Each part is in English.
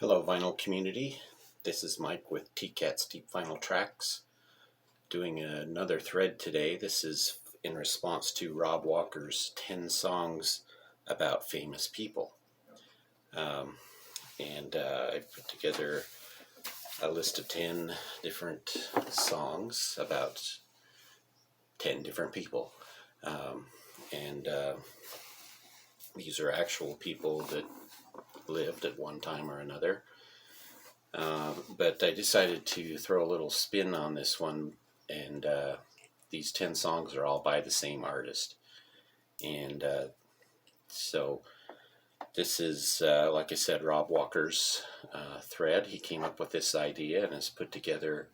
Hello vinyl community, this is Mike with TCAT's Deep Vinyl Tracks, doing another thread today. This is in response to Rob Walker's 10 songs about famous people. I put together a list of 10 different songs about 10 different people. These are actual people that lived at one time or another. But I decided to throw a little spin on this one, and these 10 songs are all by the same artist. And so this is, like I said, Rob Walker's thread. He came up with this idea and has put together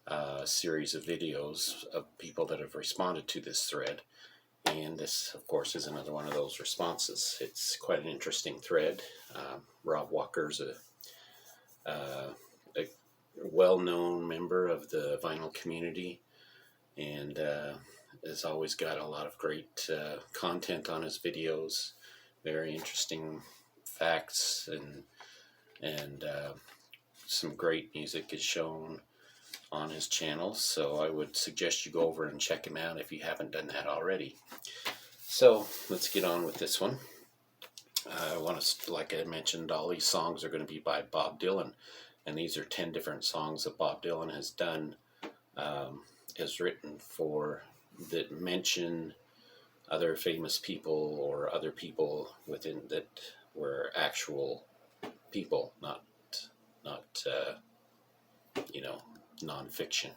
a series of videos of people that have responded to this thread. And this, of course, is another one of those responses. It's quite an interesting thread. Rob Walker's a well-known member of the vinyl community, and has always got a lot of great content on his videos. Very interesting facts and some great music is shown on his channel, so I would suggest you go over and check him out if you haven't done that already. So let's get on with this one. Like I mentioned, all these songs are going to be by Bob Dylan, and these are 10 different songs that Bob Dylan has done, has written for, that mention other famous people or other people within that were actual people, not non-fiction.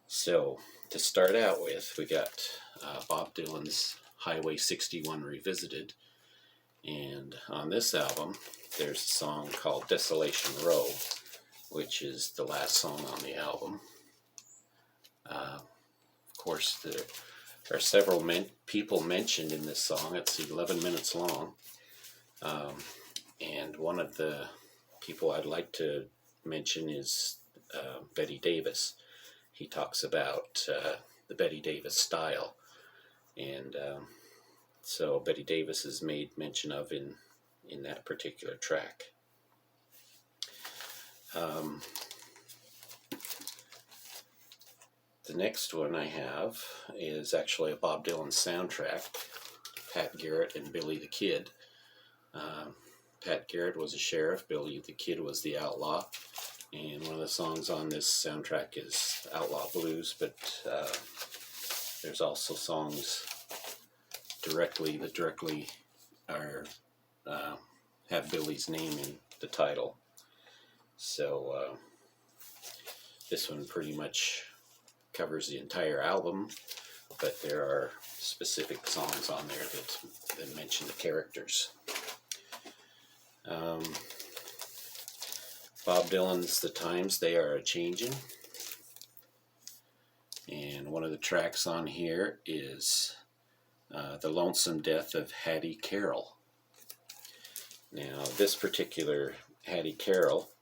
So to start out with, we got Bob Dylan's Highway 61 Revisited, and on this album there's a song called Desolation Row, which is the last song on the album. Of course, there are several people mentioned in this song. It's 11 minutes long, and one of the people I'd like to mention is Betty Davis. He talks about the Betty Davis style, and so Betty Davis is made mention of in that particular track. The next one I have is actually a Bob Dylan soundtrack, Pat Garrett and Billy the Kid. Pat Garrett was a sheriff, Billy the Kid was the outlaw, and one of the songs on this soundtrack is Outlaw Blues, but there's also songs that directly are have Billy's name in the title. So this one pretty much covers the entire album, but there are specific songs on there that mention the characters. Bob Dylan's The Times They Are A-Changin', and one of the tracks on here is The Lonesome Death of Hattie Carroll. Now, this particular Hattie Carroll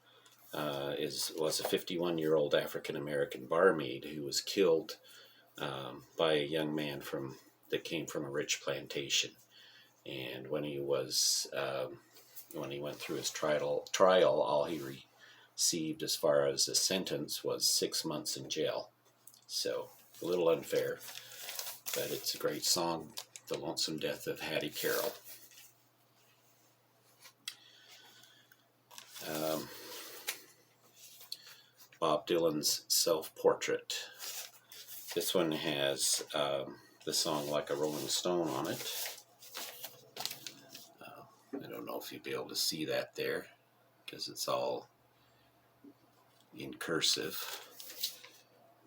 was a 51-year-old African-American barmaid who was killed by a young man that came from a rich plantation. And when he went through his trial, all he received as far as a sentence was 6 months in jail. So a little unfair, but it's a great song, The Lonesome Death of Hattie Carroll. Bob Dylan's Self-Portrait. This one has the song Like a Rolling Stone on it. I don't know if you'll be able to see that there because it's all in cursive,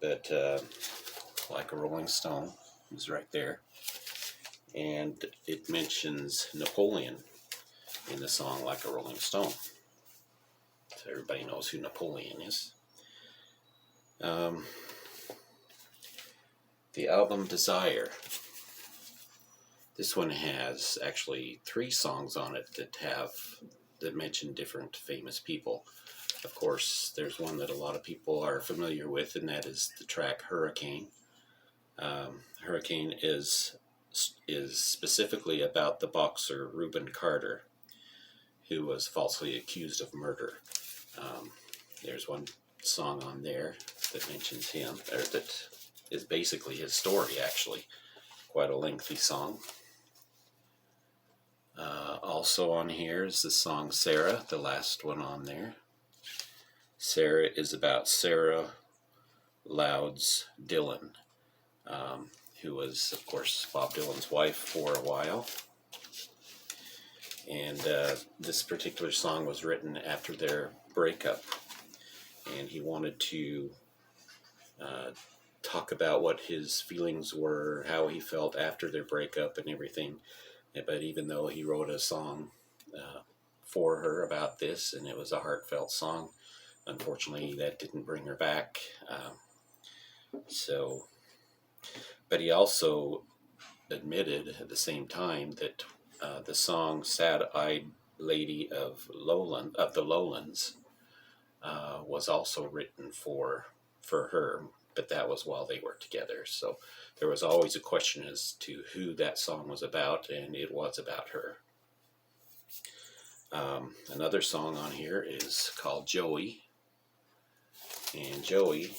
but Like a Rolling Stone is right there, and it mentions Napoleon in the song Like a Rolling Stone, so everybody knows who Napoleon is. The album Desire. This one has actually 3 songs on it that mention different famous people. Of course, there's one that a lot of people are familiar with, and that is the track Hurricane. Hurricane is specifically about the boxer Reuben Carter, who was falsely accused of murder. Um, there's one song on there that mentions him, or that is basically his story, actually. Quite a lengthy song. Also on here is the song Sarah, the last one on there. Sarah is about Sarah Loud's Dillon, who was, of course, Bob Dylan's wife for a while. And this particular song was written after their breakup. And he wanted to talk about what his feelings were, how he felt after their breakup and everything. But even though he wrote a song for her about this, and it was a heartfelt song, unfortunately that didn't bring her back. But he also admitted at the same time that the song "Sad-Eyed Lady of the Lowlands" was also written for her, but that was while they were together. So there was always a question as to who that song was about, and it was about her. Another song on here is called Joey, and Joey,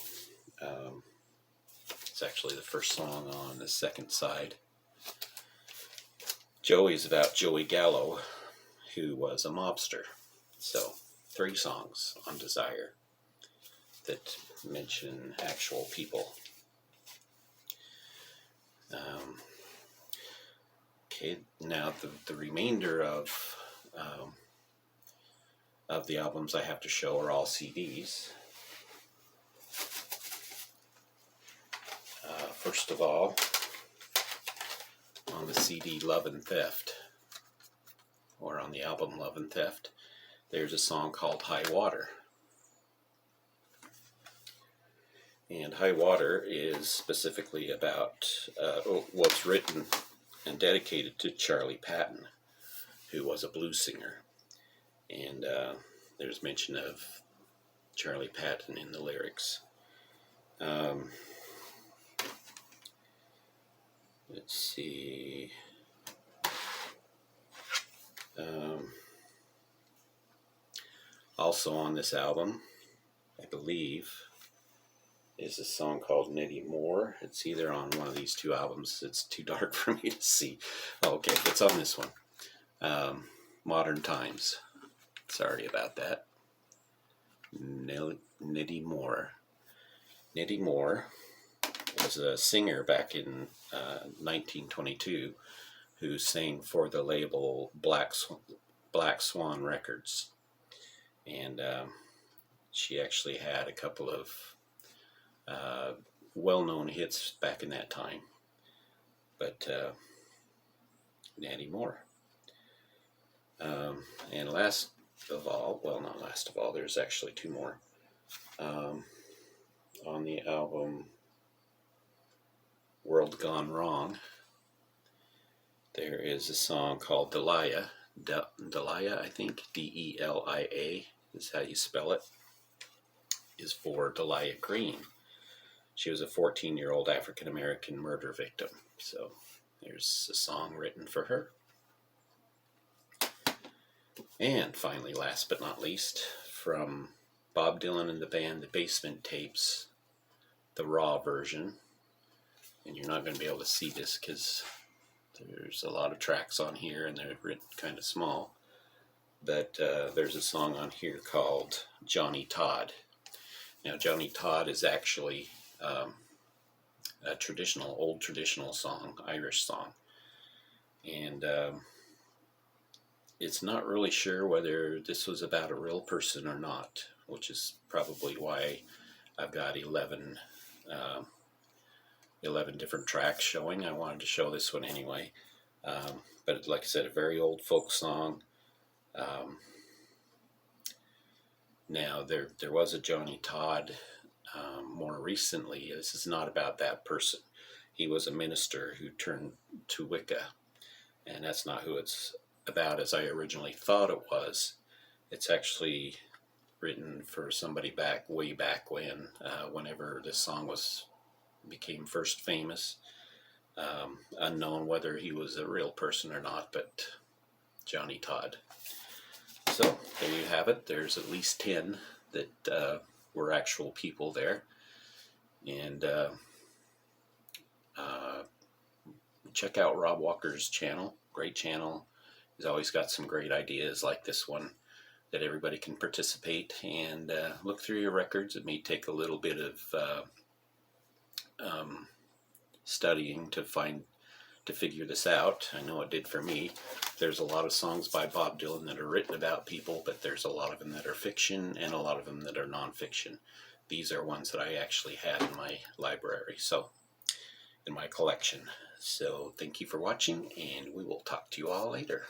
it's actually the first song on the second side. Joey's about Joey Gallo, who was a mobster. So 3 songs on Desire that mention actual people. Okay, now the remainder of the albums I have to show are all CDs. First of all, on the CD Love and Theft, or on the album Love and Theft, there's a song called High Water. And High Water is specifically about, was written and dedicated to Charlie Patton, who was a blues singer. And there's mention of Charlie Patton in the lyrics. Let's see. Also on this album, I believe, is a song called Nettie Moore. It's either on one of these 2 albums. It's too dark for me to see. Okay, it's on this one. Modern Times. Sorry about that. Nettie Moore. Nettie Moore was a singer back in 1922 who sang for the label Black Swan Records. And she actually had a couple of well-known hits back in that time. But Nettie Moore. And last of all, well, not last of all, there's actually 2 more. On the album World Gone Wrong, there is a song called Delia. Delia, I think, Delia is how you spell it, is for Delia Green. She was a 14-year-old African-American murder victim. So there's a song written for her. And finally, last but not least, from Bob Dylan and the band The Basement Tapes, the raw version. And you're not going to be able to see this because there's a lot of tracks on here and they're written kind of small. But there's a song on here called Johnny Todd. Now, Johnny Todd is actually a old traditional song, Irish song. And it's not really sure whether this was about a real person or not, which is probably why I've got 11 different tracks showing. I wanted to show this one anyway. But like I said, a very old folk song. Now, there was a Johnny Todd more recently. This is not about that person. He was a minister who turned to Wicca, and that's not who it's about as I originally thought it was. It's actually written for somebody way back when, whenever this song became first famous. Unknown whether he was a real person or not, but Johnny Todd. So there you have it. There's at least 10 that were actual people there. And check out Rob Walker's channel. Great channel. He's always got some great ideas like this one that everybody can participate, and look through your records. It may take a little bit of studying to figure this out. I know it did for me. There's a lot of songs by Bob Dylan that are written about people, but there's a lot of them that are fiction and a lot of them that are nonfiction. These are ones that I actually had in my library, so in my collection. So thank you for watching, and we will talk to you all later.